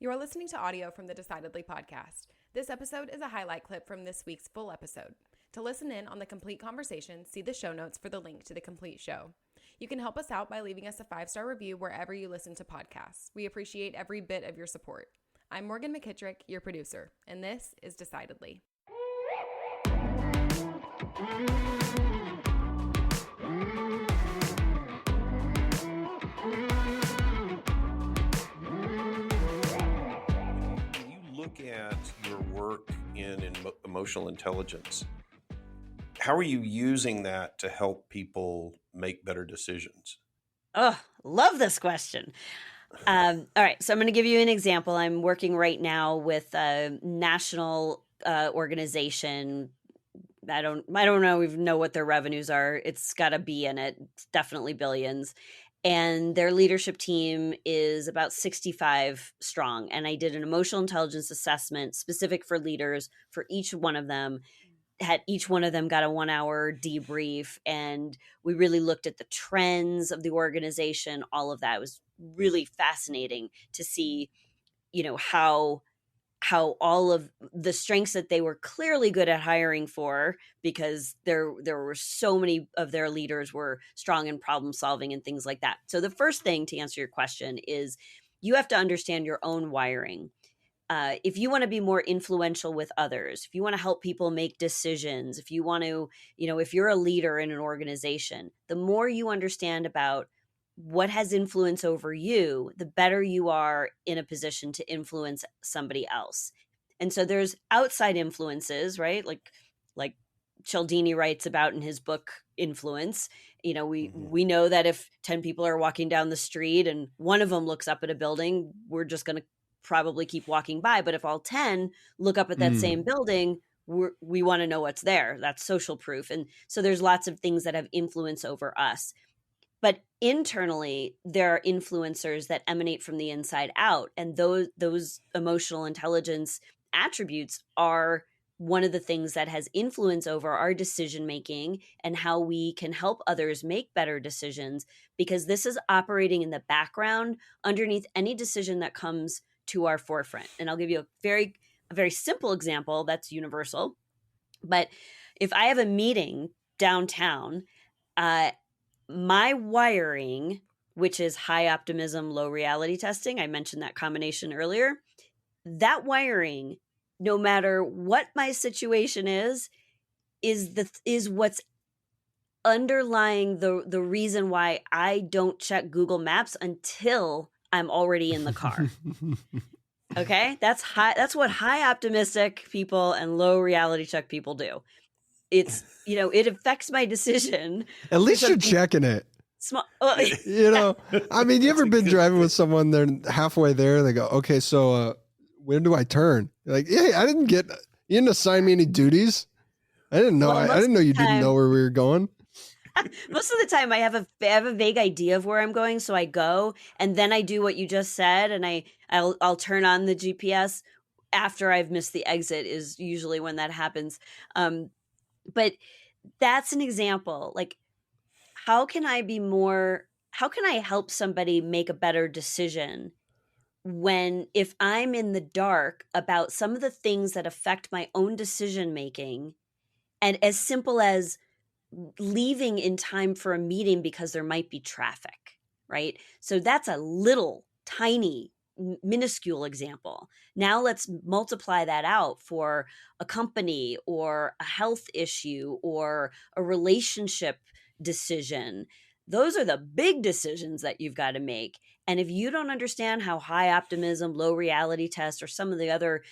You are listening to audio from the Decidedly podcast. This episode is a highlight clip from this week's full episode. To listen in on the complete conversation, see the show notes for the link to the complete show. You can help us out by leaving us a 5-star review wherever you listen to podcasts. We appreciate every bit of your support. I'm Morgan McKittrick, your producer, and this is Decidedly. Look at your work in emotional intelligence. How are you using that to help people make better decisions? Oh, love this question. All right, so I'm going to give you an example. I'm working right now with a national organization. I don't even know what their revenues are. It's got a B in it. It's definitely billions. And their leadership team is about 65 strong. And I did an emotional intelligence assessment specific for leaders for each one of them. Each one of them got a 1-hour debrief, and we really looked at the trends of the organization, all of that. It was really fascinating to see, how all of the strengths that they were clearly good at hiring for, because there were so many of their leaders were strong in problem solving and things like that. So the first thing to answer your question is you have to understand your own wiring. If you want to be more influential with others, if you want to help people make decisions, if you want to, if you're a leader in an organization, the more you understand about what has influence over you, the better you are in a position to influence somebody else. And so there's outside influences, right? Like Cialdini writes about in his book, Influence. We know that if 10 people are walking down the street and one of them looks up at a building, we're just going to probably keep walking by. But if all 10 look up at that same building, we want to know what's there. That's social proof. And so there's lots of things that have influence over us. But internally, there are influencers that emanate from the inside out. And those emotional intelligence attributes are one of the things that has influence over our decision making and how we can help others make better decisions, because this is operating in the background underneath any decision that comes to our forefront. And I'll give you a very simple example that's universal. But if I have a meeting downtown, my wiring, which is high optimism, low reality testing, I mentioned that combination earlier, that wiring, no matter what my situation is what's underlying the reason why I don't check Google Maps until I'm already in the car. Okay? That's what high optimistic people and low reality check people do. It's, it affects my decision. At least you're checking it. Small, I mean, you ever been driving with someone, they're halfway there and they go, okay, so when do I turn? You're like, yeah, you didn't assign me any duties. I didn't know. I didn't know you didn't know where we were going. Most of the time I have a vague idea of where I'm going. So I go and then I do what you just said. And I'll turn on the GPS after I've missed the exit is usually when that happens. But that's an example. Like, how can I help somebody make a better decision if I'm in the dark about some of the things that affect my own decision making, and as simple as leaving in time for a meeting because there might be traffic, right? So that's a little tiny minuscule example. Now let's multiply that out for a company or a health issue or a relationship decision. Those are the big decisions that you've got to make. And if you don't understand how high optimism, low reality test, or some of the other,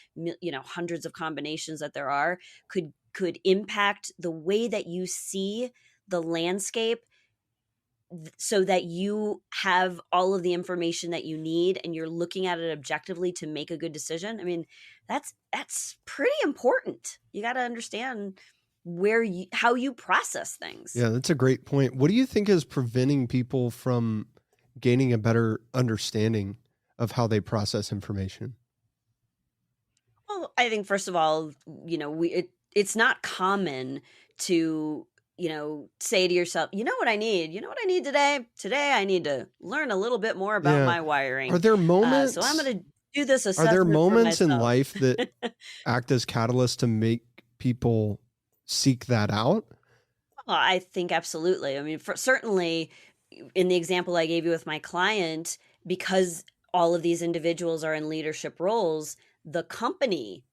hundreds of combinations that there are could impact the way that you see the landscape, so that you have all of the information that you need and you're looking at it objectively to make a good decision. I mean, that's pretty important. You got to understand how you process things. Yeah, that's a great point. What do you think is preventing people from gaining a better understanding of how they process information? Well, I think first of all, it's not common to say to yourself, you know what I need? You know what I need today? Today I need to learn a little bit more about my wiring. Are there moments? So I'm going to do this Are assessment there for moments in myself. life that act as catalysts to make people seek that out? Well, I think absolutely. I mean, certainly in the example I gave you with my client, because all of these individuals are in leadership roles, the company,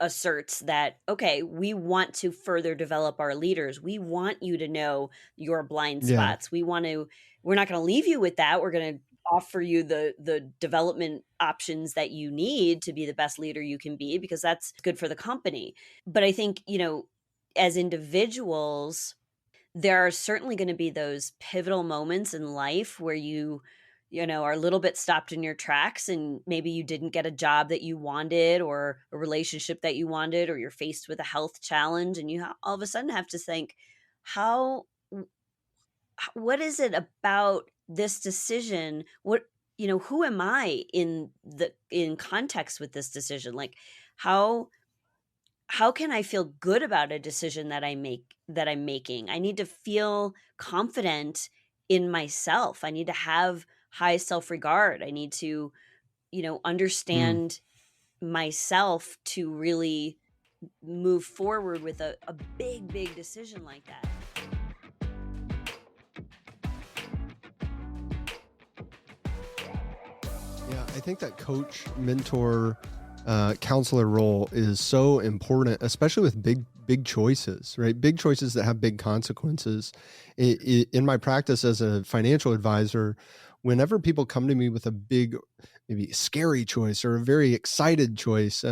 asserts that, okay, we want to further develop our leaders. We want you to know your blind Yeah. spots. We're not going to leave you with that. We're going to offer you the development options that you need to be the best leader you can be, because that's good for the company. But I think, as individuals, there are certainly going to be those pivotal moments in life where you are a little bit stopped in your tracks, and maybe you didn't get a job that you wanted, or a relationship that you wanted, or you're faced with a health challenge, and you all of a sudden have to think, what is it about this decision? Who am I in context with this decision? Like, how can I feel good about a decision that I'm making? I need to feel confident in myself. I need to have high self-regard. I need to, understand myself to really move forward with a big, big decision like that. Yeah, I think that coach, mentor, counselor role is so important, especially with big choices, right? Big choices that have big consequences. In my practice as a financial advisor, whenever people come to me with a big, maybe scary choice or a very excited choice,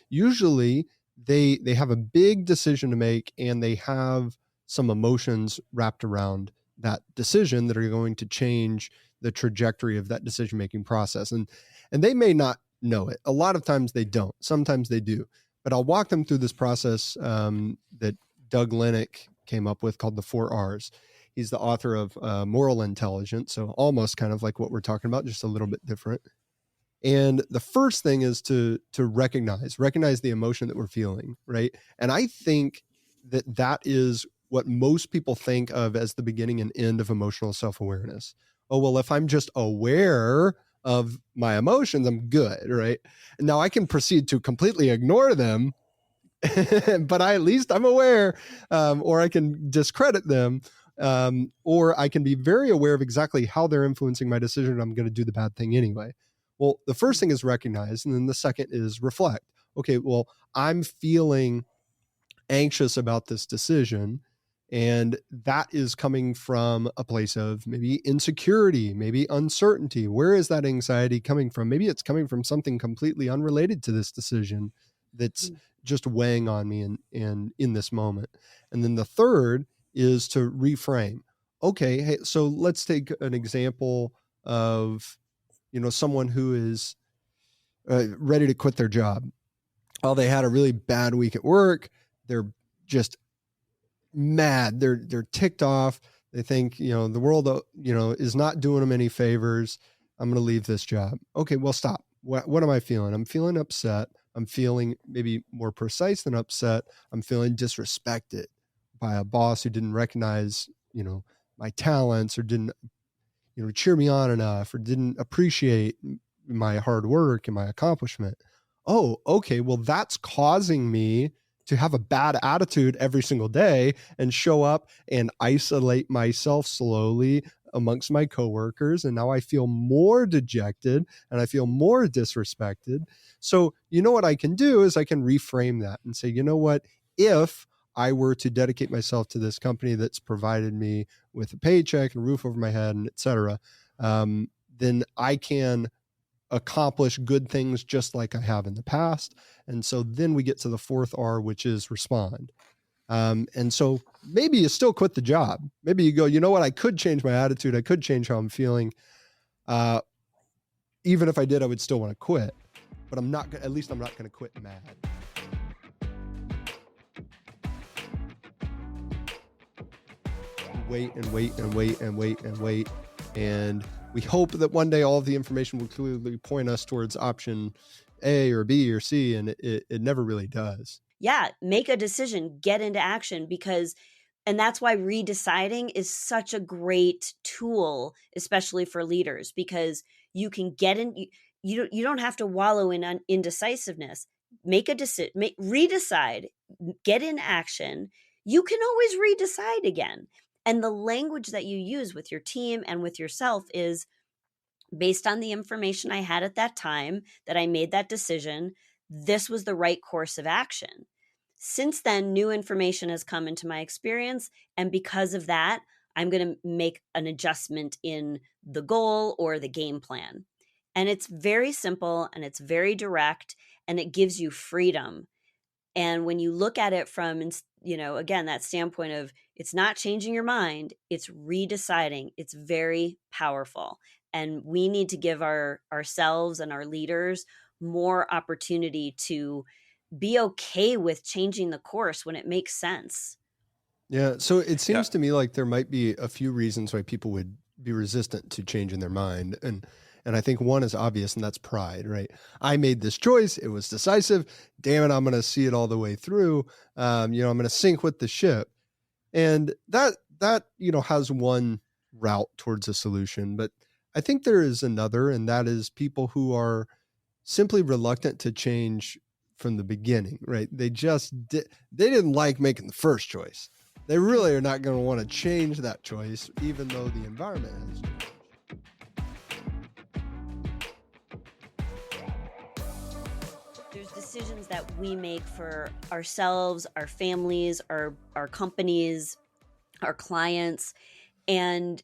usually they have a big decision to make, and they have some emotions wrapped around that decision that are going to change the trajectory of that decision-making process. And they may not know it. A lot of times they don't. Sometimes they do. But I'll walk them through this process that Doug Lennox came up with, called the 4 R's. He's the author of Moral Intelligence, so almost kind of like what we're talking about, just a little bit different. And the first thing is to recognize the emotion that we're feeling, right? And I think that is what most people think of as the beginning and end of emotional self-awareness. Oh, well, if I'm just aware of my emotions, I'm good, right? Now I can proceed to completely ignore them, but at least I'm aware, or I can discredit them, or I can be very aware of exactly how they're influencing my decision, and I'm going to do the bad thing anyway. Well, the first thing is recognize, and then the second is reflect. Okay, well, I'm feeling anxious about this decision, and that is coming from a place of maybe insecurity, maybe uncertainty. Where is that anxiety coming from? Maybe it's coming from something completely unrelated to this decision that's just weighing on me and in this moment. And then the third is to reframe. Okay, hey, so let's take an example of, someone who is ready to quit their job. Oh, they had a really bad week at work. They're just mad. They're ticked off. They think, the world, is not doing them any favors. I'm going to leave this job. Okay, well, stop. What am I feeling? I'm feeling upset. I'm feeling, maybe more precise than upset, I'm feeling disrespected by a boss who didn't recognize, my talents, or didn't, cheer me on enough, or didn't appreciate my hard work and my accomplishment. Oh, okay. Well, that's causing me to have a bad attitude every single day and show up and isolate myself slowly amongst my coworkers. And now I feel more dejected and I feel more disrespected. So, what I can do is I can reframe that and say, you know what, if I were to dedicate myself to this company that's provided me with a paycheck and a roof over my head, and et cetera, then I can accomplish good things just like I have in the past. And so then we get to the 4th R, which is respond. And so maybe you still quit the job. Maybe you go, you know what, I could change my attitude. I could change how I'm feeling. Even if I did, I would still want to quit, but at least I'm not going to quit mad. Wait and wait and wait and wait and wait. And we hope that one day all of the information will clearly point us towards option A or B or C, and it never really does. Yeah, make a decision, get into action, and that's why redeciding is such a great tool, especially for leaders, because you can get in. you don't have to wallow in indecisiveness. Make a decision, redecide, get in action. You can always redecide again. And the language that you use with your team and with yourself is based on the information I had at that time that I made that decision. This was the right course of action. Since then, new information has come into my experience. And because of that, I'm going to make an adjustment in the goal or the game plan. And it's very simple and it's very direct and it gives you freedom. And when you look at it from, again, that standpoint of it's not changing your mind, it's redeciding. It's very powerful. And we need to give ourselves and our leaders more opportunity to be okay with changing the course when it makes sense. Yeah. So it seems to me like there might be a few reasons why people would be resistant to changing their mind. And I think one is obvious, and that's pride, right? I made this choice. It was decisive. Damn it. I'm going to see it all the way through. I'm going to sink with the ship. And that, has one route towards a solution, but I think there is another, and that is people who are simply reluctant to change from the beginning, right? They didn't like making the first choice. They really are not going to want to change that choice, even though the environment has changed. There's decisions that we make for ourselves, our families, our companies, our clients, and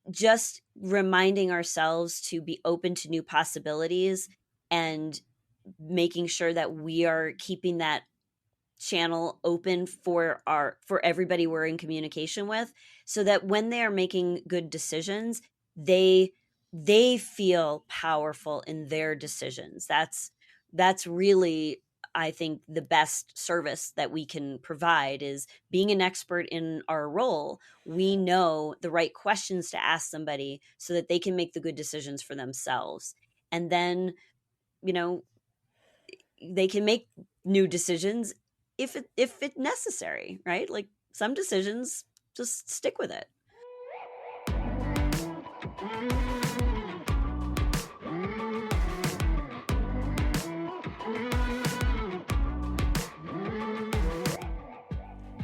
just reminding ourselves to be open to new possibilities and making sure that we are keeping that channel open for everybody we're in communication with, so that when they are making good decisions, they feel powerful in their decisions. That's really, I think, the best service that we can provide is being an expert in our role. We know the right questions to ask somebody so that they can make the good decisions for themselves. And then, they can make new decisions if it's necessary, right? Like some decisions, just stick with it.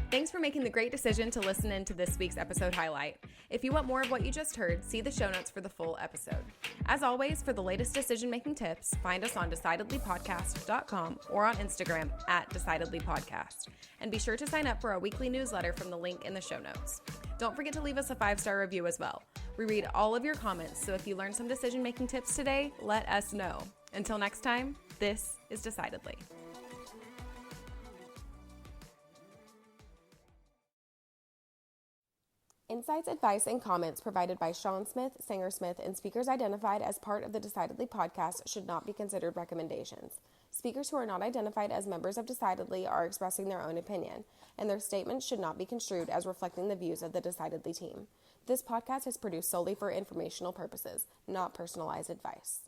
Thanks for making the great decision to listen in to this week's episode highlight. If you want more of what you just heard, see the show notes for the full episode. As always, for the latest decision-making tips, find us on decidedlypodcast.com or on Instagram @decidedlypodcast. And be sure to sign up for our weekly newsletter from the link in the show notes. Don't forget to leave us a 5-star review as well. We read all of your comments, so if you learned some decision-making tips today, let us know. Until next time, this is Decidedly. Insights, advice, and comments provided by Sean Smith, Sanger Smith, and speakers identified as part of the Decidedly podcast should not be considered recommendations. Speakers who are not identified as members of Decidedly are expressing their own opinion, and their statements should not be construed as reflecting the views of the Decidedly team. This podcast is produced solely for informational purposes, not personalized advice.